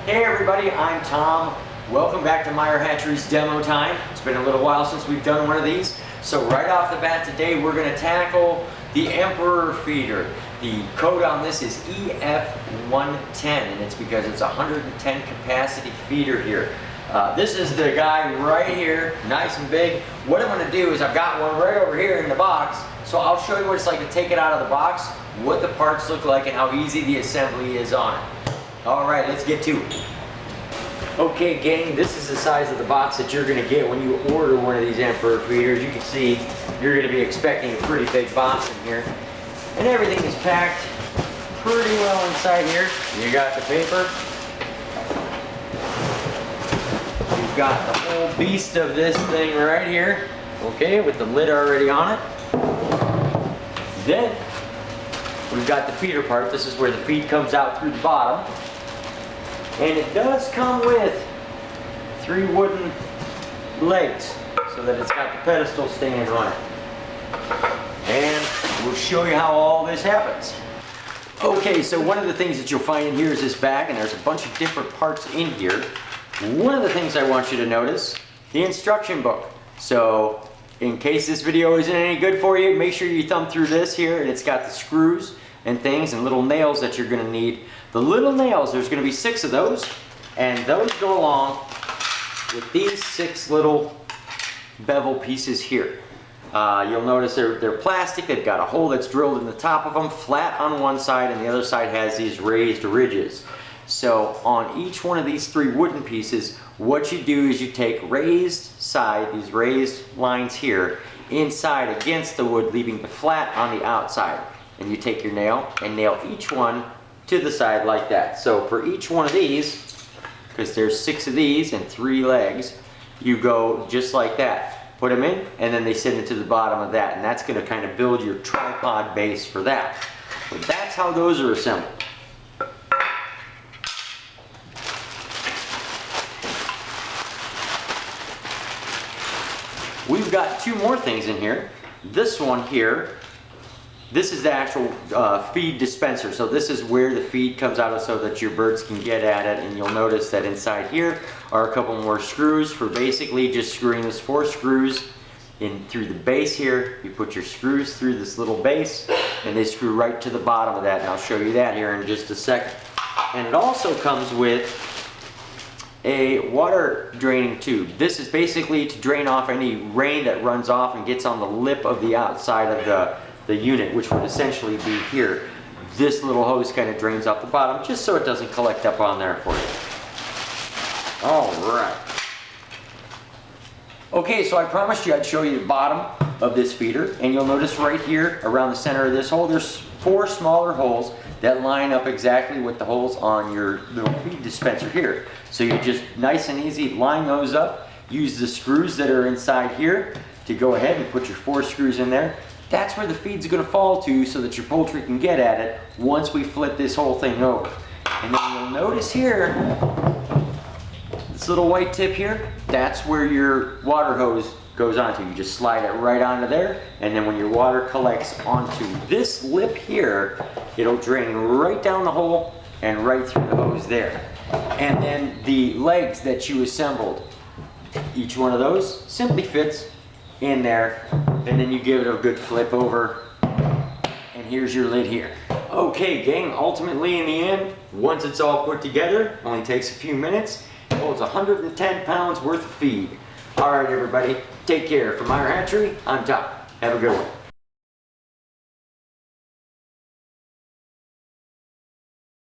Hey everybody, I'm Tom. Welcome back to Meyer Hatchery's demo time. It's been a little while since we've done one of these. So right off the bat today, we're going to tackle the Emperor feeder. The code on this is EF110, and it's because it's a 110 capacity feeder here. This is the guy right here, nice and big. What I'm going to do is I've got one right over here in the box, so I'll show you what it's like to take it out of the box, what the parts look like, and how easy the assembly is on it. Alright, let's get to it. Okay gang, this is the size of the box that you're going to get when you order one of these Emperor feeders. You can see you're going to be expecting a pretty big box in here. And everything is packed pretty well inside here. You got the paper. You've got the whole beast of this thing right here. Okay, with the lid already on it. Then, we've got the feeder part. This is where the feed comes out through the bottom. And it does come with 3 wooden legs so that it's got the pedestal stand on it. And we'll show you how all this happens. Okay, so one of the things that you'll find in here is this bag, and there's a bunch of different parts in here. One of the things I want you to notice, the instruction book. So in case this video isn't any good for you, make sure you thumb through this here, and it's got the screws and things and little nails that you're going to need. The little nails, there's going to be 6 of those, and those go along with these 6 little bevel pieces here. You'll notice they're plastic. They've got a hole that's drilled in the top of them, flat on one side, and the other side has these raised ridges. So on each one of these 3 wooden pieces, what you do is you take raised side, these raised lines here, inside against the wood, leaving the flat on the outside. And you take your nail and nail each one to the side like that. So for each one of these, because there's 6 of these and 3 legs, you go just like that. Put them in, and then they sit into the bottom of that, and that's going to kind of build your tripod base for that. But that's how those are assembled. We've got 2 more things in here. This one here, this is the actual feed dispenser. So this is where the feed comes out of so that your birds can get at it. And you'll notice that inside here are a couple more screws for basically just screwing this 4 screws in through the base here. You put your screws through this little base and they screw right to the bottom of that. And I'll show you that here in just a second. And it also comes with a water draining tube. This is basically to drain off any rain that runs off and gets on the lip of the outside of the unit, which would essentially be here. This little hose kind of drains off the bottom just so it doesn't collect up on there for you. Alright. Okay, so I promised you I'd show you the bottom of this feeder, and you'll notice right here around the center of this hole there's 4 smaller holes that line up exactly with the holes on your little feed dispenser here. So you just nice and easy line those up, use the screws that are inside here to go ahead and put your 4 screws in there. That's where the feed's going to fall to so that your poultry can get at it once we flip this whole thing over. And then you'll notice here, this little white tip here, that's where your water hose goes onto. You just slide it right onto there, and then when your water collects onto this lip here, it'll drain right down the hole and right through the hose there. And then the legs that you assembled, each one of those simply fits in there, and then you give it a good flip over, and here's your lid here. Okay gang, ultimately in the end, once it's all put together, only takes a few minutes, it holds 110 pounds worth of feed. Alright everybody, take care. From Meyer Hatchery, I'm Tom. Have a good one.